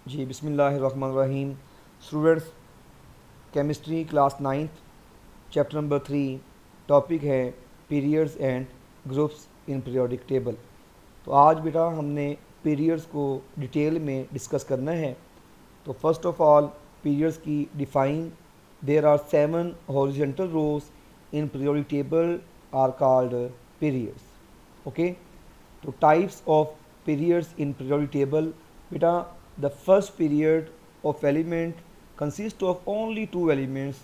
जी बिस्मिल्लाहिर्रहमानिर्रहीम। Students, chemistry class ninth, chapter number 3, topic है periods and groups in periodic table. तो आज बेटा हमने पीरियड्स को डिटेल में डिस्कस करना है। तो फर्स्ट ऑफ ऑल पीरियड्स की define, there are 7 horizontal rows in periodic table are called periods. Okay, तो types of periods in periodic table, beta, the first period of element consists of only two elements,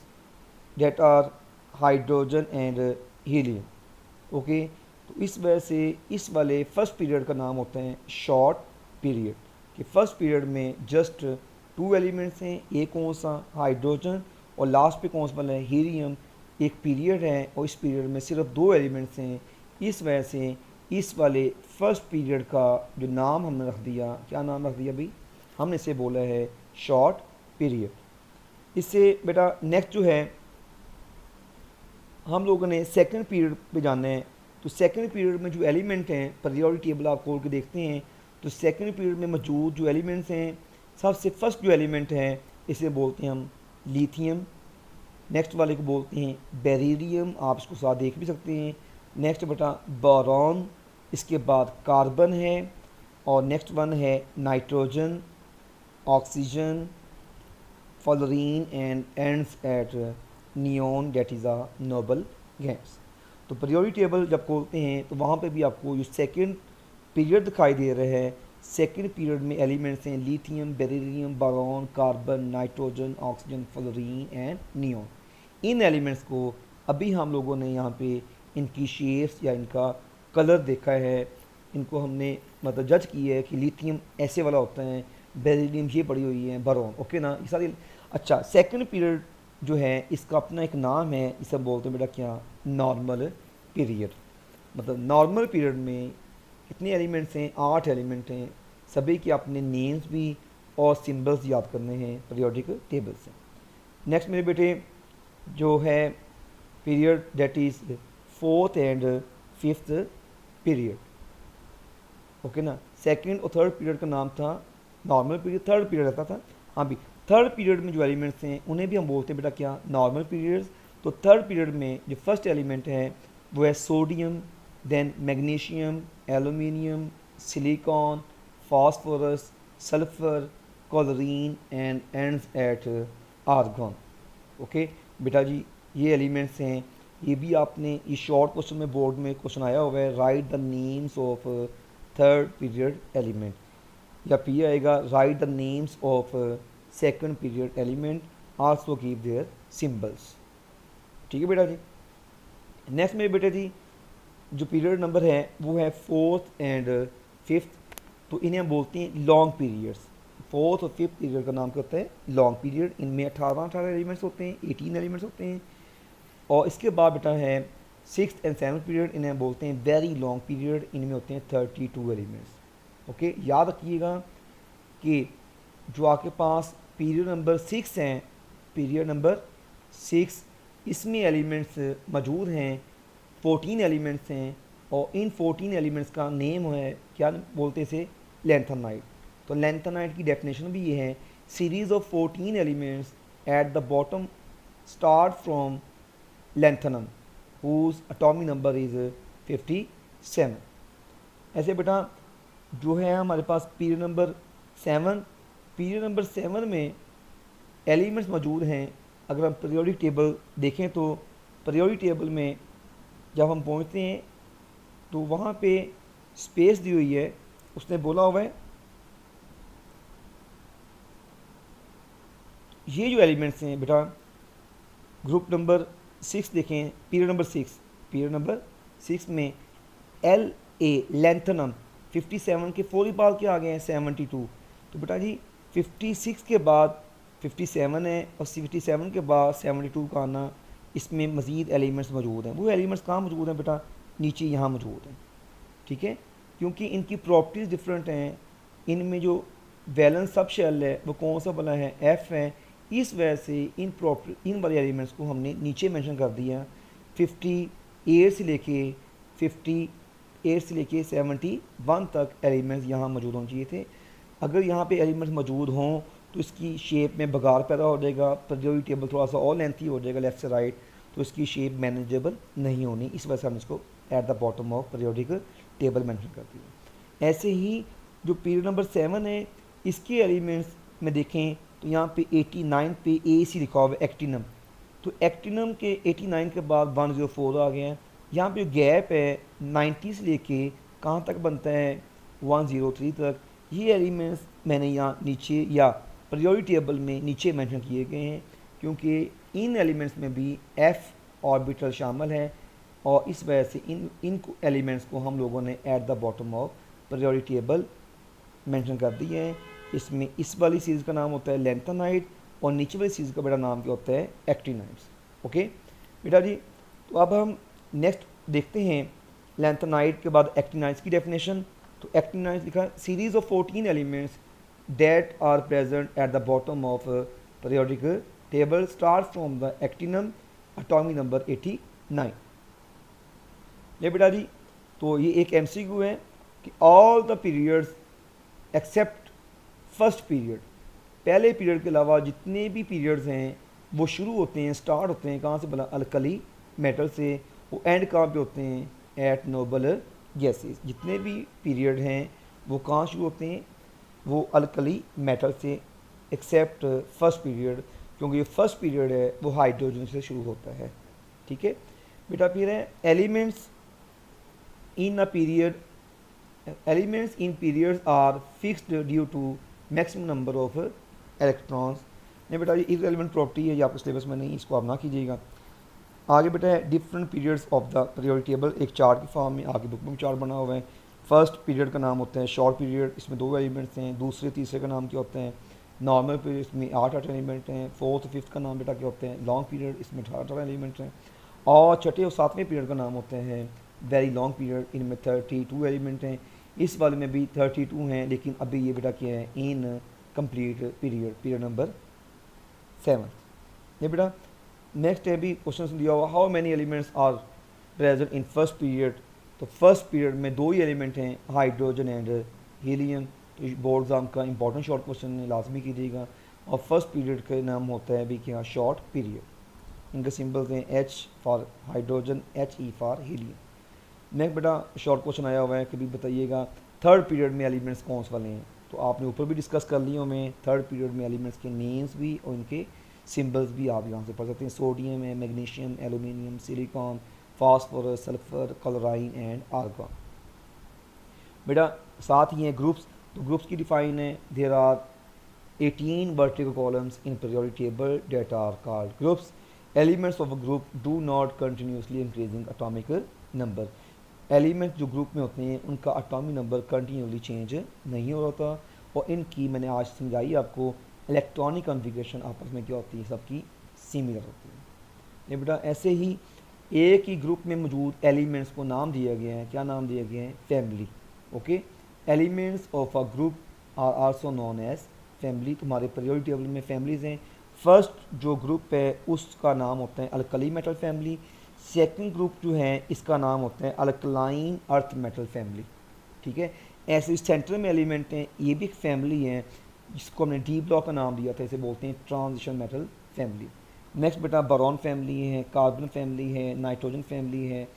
that are hydrogen and helium. Okay, तो इस वजह से इस वाले first period का नाम होता है शॉर्ट पीरियड। कि फर्स्ट पीरियड में जस्ट टू एलिमेंट्स हैं, एक कौन सा हाइड्रोजन और लास्ट पे कौन सा वाला है हीलियम। एक पीरियड है और इस पीरियड में सिर्फ दो एलिमेंट्स हैं। इस वजह से इस वाले फर्स्ट पीरियड का जो नाम हमने रख दिया, क्या नाम रख दिया भाई, हमने इसे बोला है शॉर्ट पीरियड। इससे बेटा नेक्स्ट जो है हम लोगों ने सेकंड पीरियड पे जाना है। तो सेकंड पीरियड में जो एलिमेंट हैं, पीरियोडिक टेबल आप खोल के देखते हैं तो सेकंड पीरियड में मौजूद जो एलिमेंट्स हैं, सबसे फर्स्ट जो एलिमेंट है इसे बोलते हैं हम लिथियम। नेक्स्ट वाले को बोलते हैं बेरिलियम, आप इसको साथ देख भी सकते हैं। नेक्स्ट बेटा बोरॉन, इसके बाद कार्बन है और नेक्स्ट वन है nitrogen, oxygen, fluorine and ends eight neon, that is a noble gas. तो पीरियोडिक टेबल जब खोलते हैं तो वहाँ पे भी आपको जो सेकंड पीरियड दिखाई दे रहा है, सेकंड पीरियड में एलिमेंट्स हैं lithium, beryllium, boron, carbon, nitrogen, oxygen, fluorine and neon. In elements को अभी हम लोगों ने यहाँ पे इनकी शेप्स या इनका कलर देखा है, इनको हमने मतलब जज किया है कि लिथियम ऐसे वाला होता है, बेरिलियम ये पड़ी हुई है, बोरॉन, ओके ना, ये सारी। अच्छा, सेकंड पीरियड जो है इसका अपना एक नाम है, इसे बोलते हैं बेटा क्या, नॉर्मल पीरियड। मतलब नॉर्मल पीरियड में कितने एलिमेंट्स हैं, 8 एलिमेंट हैं। सभी के अपने नेम्स भी और सिंबल्स याद करने हैं पीरियोडिक टेबल से। नेक्स्ट मेरे बेटे जो है period, that is fourth and fifth period. Okay ना, सेकंड और थर्ड पीरियड का नाम था नॉर्मल पीरियड, थर्ड पीरियड रहता था। हाँ भी, थर्ड पीरियड में जो एलिमेंट्स हैं उन्हें भी हम बोलते हैं बेटा क्या, नॉर्मल पीरियड्स। तो थर्ड पीरियड में जो फर्स्ट एलिमेंट है वो है sodium, then magnesium, aluminium, silicon, phosphorus, sulphur, chlorine and ends at argon. Okay बेटा जी, ये एलिमेंट्स हैं। ये भी आपने ये शॉर्ट क्वेश्चन में बोर्ड में क्वेश्चन आया हुआ है, write the names of third period element, या फिर आएगा write the names of second period element, also give their symbols. ठीक है बेटा जी। नेक्स्ट मेरे बेटे जी जो पीरियड नंबर है वो है फोर्थ एंड फिफ्थ। तो इन्हें हम बोलते हैं लॉन्ग पीरियड्स। फोर्थ और फिफ्थ पीरियड का नाम क्या होता है, लॉन्ग पीरियड। इनमें 18 एलिमेंट्स होते हैं, 18 एलिमेंट्स होते हैं। और इसके बाद बेटा है सिक्स एंड सेवन्थ पीरियड, इन्हें बोलते हैं वेरी लॉन्ग पीरियड। इनमें होते हैं 32 एलिमेंट्स। ओके, याद रखिएगा कि जो आपके पास पीरियड नंबर 6 हैं, पीरियड नंबर 6, इसमें एलिमेंट्स मौजूद हैं, 14 एलिमेंट्स हैं। और इन 14 एलिमेंट्स का नेम है, क्या बोलते हैं इसे, लेंथेनाइट। तो लेंथेनाइट की डेफिनेशन भी ये है, series of 14 elements at the bottom start from lanthanum whose atomic number is 57। ऐसे बेटा जो है हमारे पास पीरियड नंबर 7, पीरियड नंबर 7 में एलिमेंट्स मौजूद हैं। अगर हम पीरियोडिक टेबल देखें तो पीरियोडिक टेबल में जब हम पहुंचते हैं तो वहाँ पे स्पेस दी हुई है, उसने बोला हुआ है ये जो एलिमेंट्स हैं बेटा, ग्रुप नंबर 6 देखें, पीरियड नंबर 6, पीरियड नंबर 6 में एल ए लेंथनम 57 के फौरी बाद क्या आ गए हैं 72। तो बेटा जी 56 के बाद 57 है और 57 के बाद 72 का आना, इसमें मज़ीद एलिमेंट्स मौजूद हैं। वो एलिमेंट्स कहाँ मौजूद हैं बेटा, नीचे यहाँ मौजूद हैं। ठीक है, क्योंकि इनकी प्रॉपर्टीज़ डिफरेंट हैं। इनमें जो वैलेंस सब शेल है वो कौन सा वाला है, एफ है। इस वजह से इन वाले एलिमेंट्स को हमने नीचे मेंशन कर दिया। 58 से लेके 58 से लेके 71 तक एलिमेंट्स यहाँ मौजूद होने चाहिए थे। अगर यहाँ पे एलिमेंट्स मौजूद हों तो इसकी शेप में बगार पैदा हो जाएगा, पीरियोडिक टेबल थोड़ा सा और लेंथी हो जाएगा लेफ़्ट से राइट, तो इसकी शेप मैनेजेबल नहीं होनी, इस वजह से हम इसको eight the bottom of periodic table mention करते हैं। ऐसे ही जो पीरियड नंबर 7 है, इसके एलिमेंट्स में देखें तो यहाँ पे 89 पे ए सी लिखा हुआ है एक्टिनम, तो एक्टिनम के 89 के बाद 104 आ गया है। यहाँ पे जो गैप है 90 से लेके कहाँ तक बनता है 103 तक, ये एलिमेंट्स मैंने यहाँ नीचे या पीरियोडिक टेबल में नीचे मेंशन किए गए हैं, क्योंकि इन एलिमेंट्स में भी एफ ऑर्बिटल शामिल है और इस वजह से इन एलिमेंट्स को हम लोगों ने eight the bottom of periodic table mention कर दिए हैं। इसमें इस वाली सीरीज़ का नाम होता है लैंथेनाइड और नीचे वाली सीरीज़ का बेटा नाम क्या होता है एक्टिनाइड्स। ओके बेटा जी, तो अब हम नेक्स्ट देखते हैं लैंथेनाइड के बाद एक्टिनाइड्स की डेफिनेशन। तो एक्टिनाइड्स लिखा series of 14 elements that are present at the bottom of periodic table start from the actinium atomic number 89। ये बेटा जी, तो ये एक एमसीक्यू है कि all the periods accept first period, पहले पीरियड के अलावा जितने भी पीरियड्स हैं वो शुरू होते हैं, स्टार्ट होते हैं कहाँ से भला, अल्कली मेटल से, वो एंड कहाँ पे होते हैं एट नोबल गैसेस। जितने भी पीरियड हैं वो कहाँ शुरू होते हैं, वो अल्कली मेटल से, एक्सेप्ट फर्स्ट पीरियड, क्योंकि ये फर्स्ट पीरियड है वो हाइड्रोजन से शुरू होता है। ठीक है बेटा, फिर है elements in a period, elements in periods are fixed due to maximum number of electrons. नहीं बेटा, ये इररिलेवेंट प्रॉपर्टी है, ये आपके सिलेबस में नहीं, इसको आप ना कीजिएगा। आगे बेटा है different periods of the periodic table, एक चार्ट की फॉर्म में आगे बुक में चार्ट बना हुआ है। फर्स्ट पीरियड का नाम होता है शॉर्ट पीरियड, इसमें 2 एलिमेंट्स हैं। दूसरे तीसरे का नाम क्या होता है नॉर्मल पीरियड, इसमें 8 एलिमेंट हैं। फोर्थ फिफ्थ का नाम बेटा क्या होते हैं लॉन्ग पीरियड, इसमें 18 एलिमेंट हैं। और छठे और 7वें पीरियड का नाम होते हैं वेरी लॉन्ग पीरियड, इनमें 32 एलिमेंट हैं। इस वाले में भी 32 हैं, लेकिन अभी ये बेटा क्या है incomplete period, period number 7। ये बेटा नेक्स्ट है भी क्वेश्चन दिया हुआ, how many elements are present in first period. तो फर्स्ट पीरियड में 2 ही एलिमेंट हैं, हाइड्रोजन एंड हीलियम। तो बोर्ड एग्जाम का इंपॉर्टेंट शॉर्ट क्वेश्चन है, लाजमी कीजिएगा। और फर्स्ट पीरियड का नाम होता है भी क्या शॉर्ट पीरियड। इनके सिंबल्स हैं H for hydrogen, HE for helium. Next बेटा शॉर्ट क्वेश्चन आया हुआ है कि भी बताइएगा थर्ड पीरियड में एलिमेंट्स कौन से वाले हैं। तो आपने ऊपर भी डिस्कस कर लिए हमें थर्ड पीरियड में एलिमेंट्स के नेम्स भी और इनके सिंबल्स भी आप यहाँ से पढ़ सकते हैं। सोडियम है, magnesium, aluminium, silicon, phosphorus, sulphur, chlorine and argon. बेटा साथ ही हैं ग्रुप्स, तो ग्रुप्स की डिफाइन है there are 18 vertical columns in periodic table that are called groups. Elements of a group do not continuously increasing atomic number. Elements जो group में होते हैं उनका एटॉमिक नंबर कंटिन्यूसली चेंज नहीं हो रहा, और इनकी मैंने आज समझाई आपको इलेक्ट्रॉनिक कॉन्फ़िगरेशन आपस में क्या होती है सबकी सिमिलर होती है। ये बेटा ऐसे ही एक ही ग्रुप में मौजूद एलिमेंट्स को नाम दिया गया है, क्या नाम दिया गया है family. Okay, elements of a group are also known as family. तुम्हारे पीरियोडिक टेबल में फैमिलीज हैं। फर्स्ट जो ग्रुप है उसका नाम होता है alkali metal family. Second group जो है इसका नाम होता है अल्कलाइन अर्थ मेटल फैमिली। ठीक है, ऐसे सेंटर में एलिमेंट हैं, ये भी एक फैमिली है जिसको हमने डी ब्लॉक का नाम दिया था, इसे बोलते हैं ट्रांजिशन मेटल फैमिली। नेक्स्ट बेटा बोरॉन फैमिली है, कार्बन फैमिली है, नाइट्रोजन फैमिली है,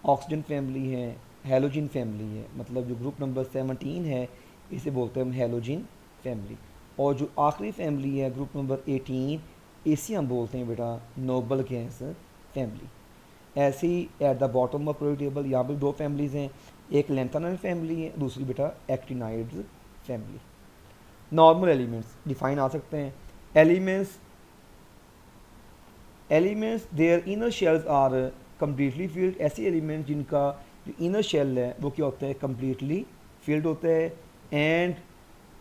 ऑक्सीजन फैमिली है, हेलोजन फैमिली है। मतलब जो ग्रुप नंबर 17 है इसे बोलते हैं हम हेलोजन फैमिली। और जो आखिरी फैमिली है ग्रुप नंबर 18, इसे हम बोलते हैं बेटा नोबल गैस फैमिली। ऐसे ही at the bottom of periodic table यहाँ पर 2 फैमिलीज़ हैं, एक लैंथेनाइड फैमिली है, दूसरी बेटा actinides family. Normal elements define आ सकते हैं, elements their inner shells are completely filled. ऐसे एलिमेंट्स जिनका जो इनर शेल है वो क्या होता है कम्प्लीटली फिल्ड होता है, and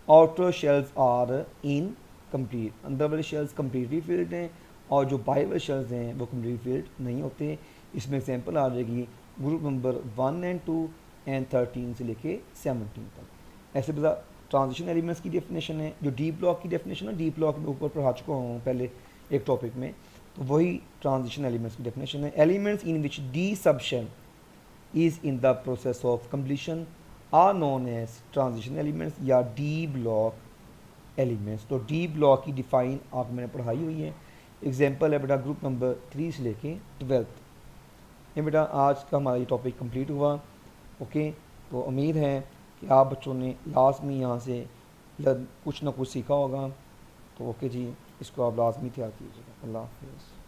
outer shells are incomplete. अंदर वाले शेल्स कम्प्लीटली फिल्ड हैं और जो बाहर वाले शेल्स हैं वो कम्प्लीटली फिल्ड नहीं होते। इसमें एग्जाम्पल आ जाएगी ग्रुप नंबर 1 एंड 2 एंड 13 से लेके 17 तक। ऐसे बता ट्रांजिशन एलिमेंट्स की डेफिनेशन है, जो डी ब्लॉक की डेफिनेशन है, डी ब्लॉक में ऊपर पढ़ा चुका हूँ पहले एक टॉपिक में, तो वही ट्रांजिशन एलिमेंट्स की डेफिनेशन है। Elements in which D subshell is in the process of completion. Are known as transition elements या डी ब्लॉक एलिमेंट्स। तो डी ब्लॉक की डिफ़ाइन आपको मैंने पढ़ाई हुई है। एग्जांपल है बेटा ग्रुप नंबर 3 से लेके 12th। ये बेटा आज का हमारा ये टॉपिक कंप्लीट हुआ। ओके, तो उम्मीद है कि आप बच्चों ने लाजमी यहाँ से कुछ ना कुछ सीखा होगा। तो ओके जी, इसको आप लाजमी तैयार कीजिएगा। अल्लाह हाफ़िज़।